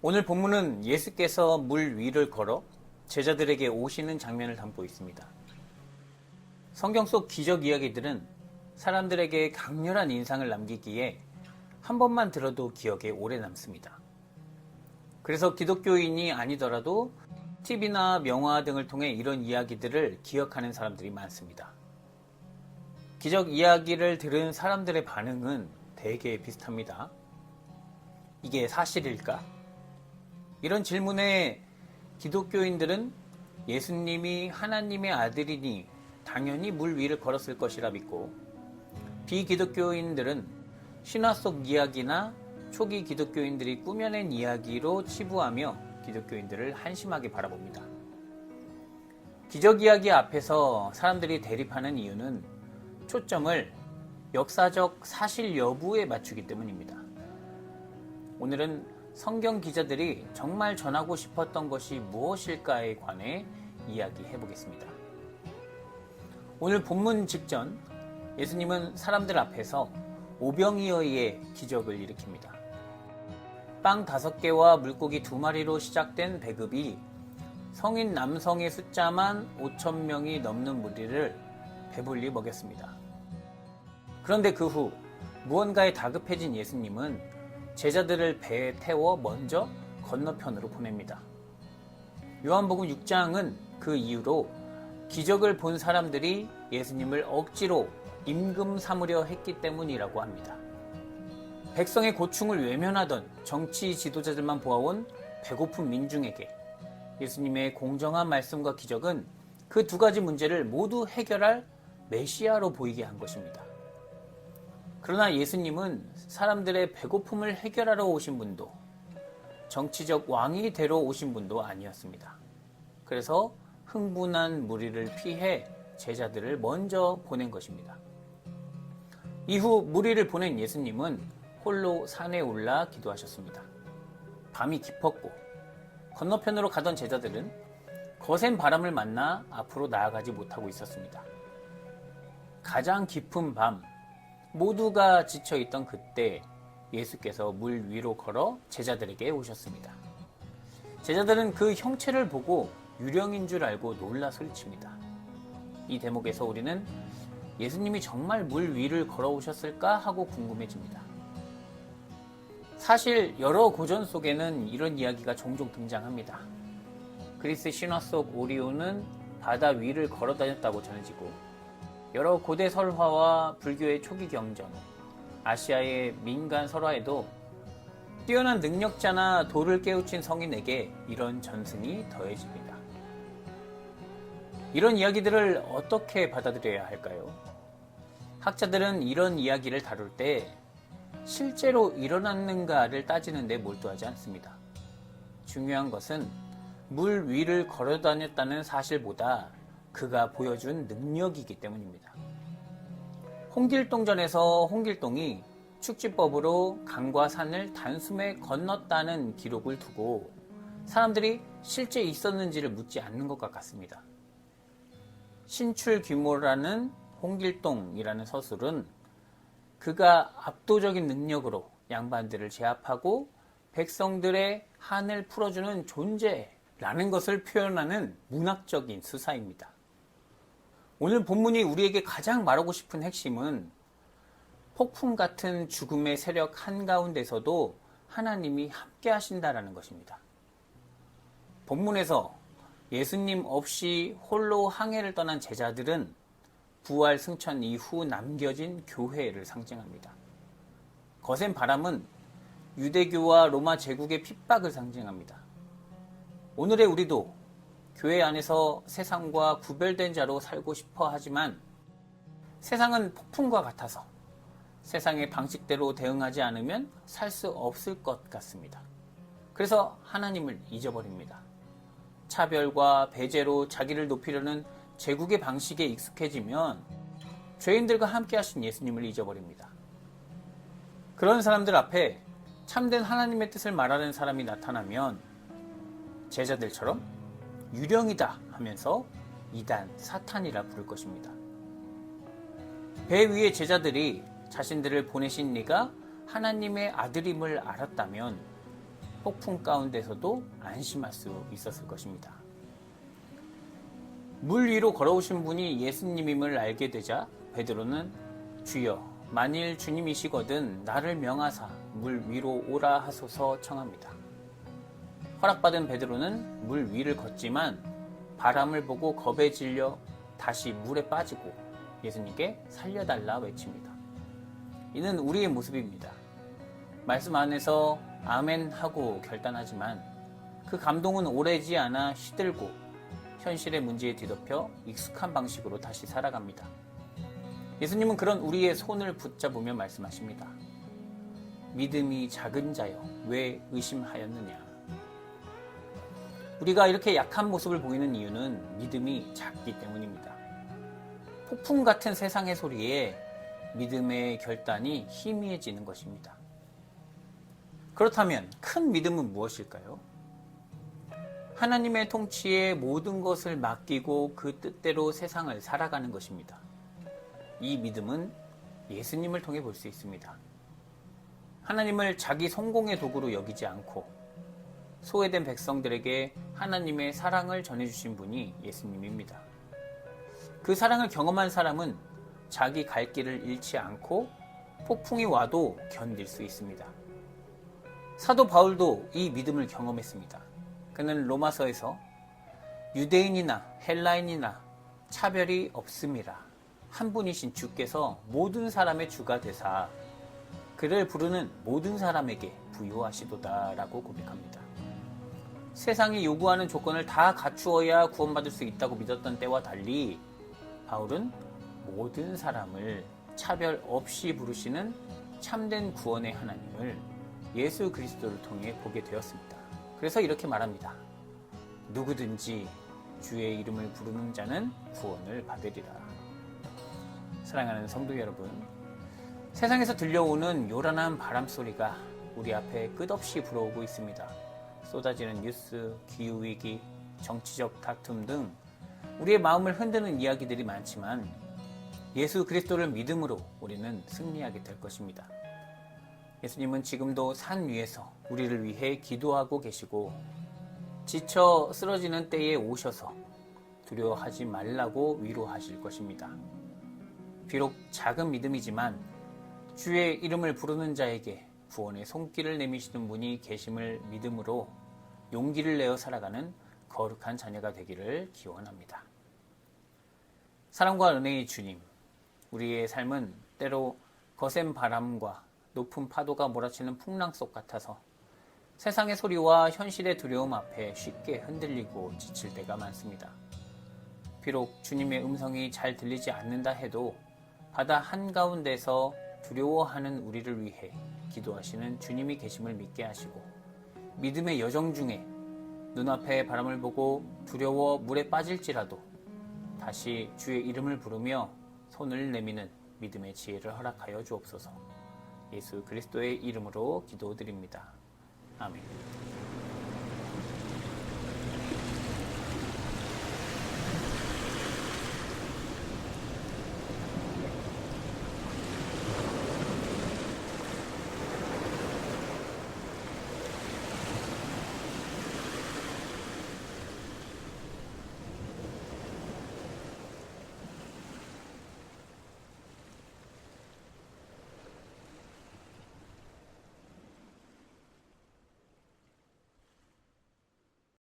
오늘 본문은 예수께서 물 위를 걸어 제자들에게 오시는 장면을 담고 있습니다. 성경 속 기적 이야기들은 사람들에게 강렬한 인상을 남기기에 한 번만 들어도 기억에 오래 남습니다. 그래서 기독교인이 아니더라도 TV나 명화 등을 통해 이런 이야기들을 기억하는 사람들이 많습니다. 기적 이야기를 들은 사람들의 반응은 대개 비슷합니다. 이게 사실일까? 이런 질문에 기독교인들은 예수님이 하나님의 아들이니 당연히 물 위를 걸었을 것이라 믿고, 비기독교인들은 신화 속 이야기나 초기 기독교인들이 꾸며낸 이야기로 치부하며 기독교인들을 한심하게 바라봅니다. 기적 이야기 앞에서 사람들이 대립하는 이유는 초점을 역사적 사실 여부에 맞추기 때문입니다. 오늘은 성경 기자들이 정말 전하고 싶었던 것이 무엇일까에 관해 이야기해 보겠습니다. 오늘 본문 직전 예수님은 사람들 앞에서 오병이어의 기적을 일으킵니다. 빵 5개와 물고기 2마리로 시작된 배급이 성인 남성의 숫자만 5,000명이 넘는 무리를 배불리 먹였습니다. 그런데 그 후 무언가에 다급해진 예수님은 제자들을 배에 태워 먼저 건너편으로 보냅니다. 요한복음 6장은 그 이후로 기적을 본 사람들이 예수님을 억지로 임금 삼으려 했기 때문이라고 합니다. 백성의 고충을 외면하던 정치 지도자들만 보아온 배고픈 민중에게 예수님의 공정한 말씀과 기적은 그 두 가지 문제를 모두 해결할 메시아로 보이게 한 것입니다. 그러나 예수님은 사람들의 배고픔을 해결하러 오신 분도, 정치적 왕이 되러 오신 분도 아니었습니다. 그래서 흥분한 무리를 피해 제자들을 먼저 보낸 것입니다. 이후 무리를 보낸 예수님은 홀로 산에 올라 기도하셨습니다. 밤이 깊었고 건너편으로 가던 제자들은 거센 바람을 만나 앞으로 나아가지 못하고 있었습니다. 가장 깊은 밤, 모두가 지쳐있던 그때 예수께서 물 위로 걸어 제자들에게 오셨습니다. 제자들은 그 형체를 보고 유령인 줄 알고 놀라 소리칩니다. 이 대목에서 우리는 예수님이 정말 물 위를 걸어오셨을까 하고 궁금해집니다. 사실 여러 고전 속에는 이런 이야기가 종종 등장합니다. 그리스 신화 속 오리온은 바다 위를 걸어 다녔다고 전해지고, 여러 고대 설화와 불교의 초기 경전, 아시아의 민간 설화에도 뛰어난 능력자나 돌을 깨우친 성인에게 이런 전승이 더해집니다. 이런 이야기들을 어떻게 받아들여야 할까요? 학자들은 이런 이야기를 다룰 때 실제로 일어났는가를 따지는 데 몰두하지 않습니다. 중요한 것은 물 위를 걸어 다녔다는 사실보다 그가 보여준 능력이기 때문입니다. 홍길동전에서 홍길동이 축지법으로 강과 산을 단숨에 건넜다는 기록을 두고 사람들이 실제 있었는지를 묻지 않는 것 같습니다. 신출귀모라는 홍길동이라는 서술은 그가 압도적인 능력으로 양반들을 제압하고 백성들의 한을 풀어주는 존재라는 것을 표현하는 문학적인 수사입니다. 오늘 본문이 우리에게 가장 말하고 싶은 핵심은 폭풍 같은 죽음의 세력 한가운데서도 하나님이 함께 하신다라는 것입니다. 본문에서 예수님 없이 홀로 항해를 떠난 제자들은 부활 승천 이후 남겨진 교회를 상징합니다. 거센 바람은 유대교와 로마 제국의 핍박을 상징합니다. 오늘의 우리도 교회 안에서 세상과 구별된 자로 살고 싶어 하지만 세상은 폭풍과 같아서 세상의 방식대로 대응하지 않으면 살 수 없을 것 같습니다. 그래서 하나님을 잊어버립니다. 차별과 배제로 자기를 높이려는 제국의 방식에 익숙해지면 죄인들과 함께 하신 예수님을 잊어버립니다. 그런 사람들 앞에 참된 하나님의 뜻을 말하는 사람이 나타나면 제자들처럼 유령이다 하면서 이단, 사탄이라 부를 것입니다. 배 위의 제자들이 자신들을 보내신 이가 하나님의 아들임을 알았다면 폭풍 가운데서도 안심할 수 있었을 것입니다. 물 위로 걸어오신 분이 예수님임을 알게 되자 베드로는 주여 만일 주님이시거든 나를 명하사 물 위로 오라 하소서 청합니다. 허락받은 베드로는 물 위를 걷지만 바람을 보고 겁에 질려 다시 물에 빠지고 예수님께 살려달라 외칩니다. 이는 우리의 모습입니다. 말씀 안에서 아멘 하고 결단하지만 그 감동은 오래지 않아 시들고 현실의 문제에 뒤덮여 익숙한 방식으로 다시 살아갑니다. 예수님은 그런 우리의 손을 붙잡으며 말씀하십니다. 믿음이 작은 자여 왜 의심하였느냐. 우리가 이렇게 약한 모습을 보이는 이유는 믿음이 작기 때문입니다. 폭풍 같은 세상의 소리에 믿음의 결단이 희미해지는 것입니다. 그렇다면 큰 믿음은 무엇일까요? 하나님의 통치에 모든 것을 맡기고 그 뜻대로 세상을 살아가는 것입니다. 이 믿음은 예수님을 통해 볼 수 있습니다. 하나님을 자기 성공의 도구로 여기지 않고 소외된 백성들에게 하나님의 사랑을 전해주신 분이 예수님입니다. 그 사랑을 경험한 사람은 자기 갈 길을 잃지 않고 폭풍이 와도 견딜 수 있습니다. 사도 바울도 이 믿음을 경험했습니다. 그는 로마서에서 유대인이나 헬라인이나 차별이 없음이라 한 분이신 주께서 모든 사람의 주가 되사 그를 부르는 모든 사람에게 부요하시도다 라고 고백합니다. 세상이 요구하는 조건을 다 갖추어야 구원받을 수 있다고 믿었던 때와 달리 바울은 모든 사람을 차별 없이 부르시는 참된 구원의 하나님을 예수 그리스도를 통해 보게 되었습니다. 그래서 이렇게 말합니다. 누구든지 주의 이름을 부르는 자는 구원을 받으리라. 사랑하는 성도 여러분, 세상에서 들려오는 요란한 바람소리가 우리 앞에 끝없이 불어오고 있습니다. 쏟아지는 뉴스, 기후위기, 정치적 다툼 등 우리의 마음을 흔드는 이야기들이 많지만 예수 그리스도를 믿음으로 우리는 승리하게 될 것입니다. 예수님은 지금도 산 위에서 우리를 위해 기도하고 계시고 지쳐 쓰러지는 때에 오셔서 두려워하지 말라고 위로하실 것입니다. 비록 작은 믿음이지만 주의 이름을 부르는 자에게 구원의 손길을 내미시는 분이 계심을 믿음으로 용기를 내어 살아가는 거룩한 자녀가 되기를 기원합니다. 사랑과 은혜의 주님, 우리의 삶은 때로 거센 바람과 높은 파도가 몰아치는 풍랑 속 같아서 세상의 소리와 현실의 두려움 앞에 쉽게 흔들리고 지칠 때가 많습니다. 비록 주님의 음성이 잘 들리지 않는다 해도 바다 한가운데서 두려워하는 우리를 위해 기도하시는 주님이 계심을 믿게 하시고 믿음의 여정 중에 눈앞에 바람을 보고 두려워 물에 빠질지라도 다시 주의 이름을 부르며 손을 내미는 믿음의 지혜를 허락하여 주옵소서. 예수 그리스도의 이름으로 기도드립니다. 아멘.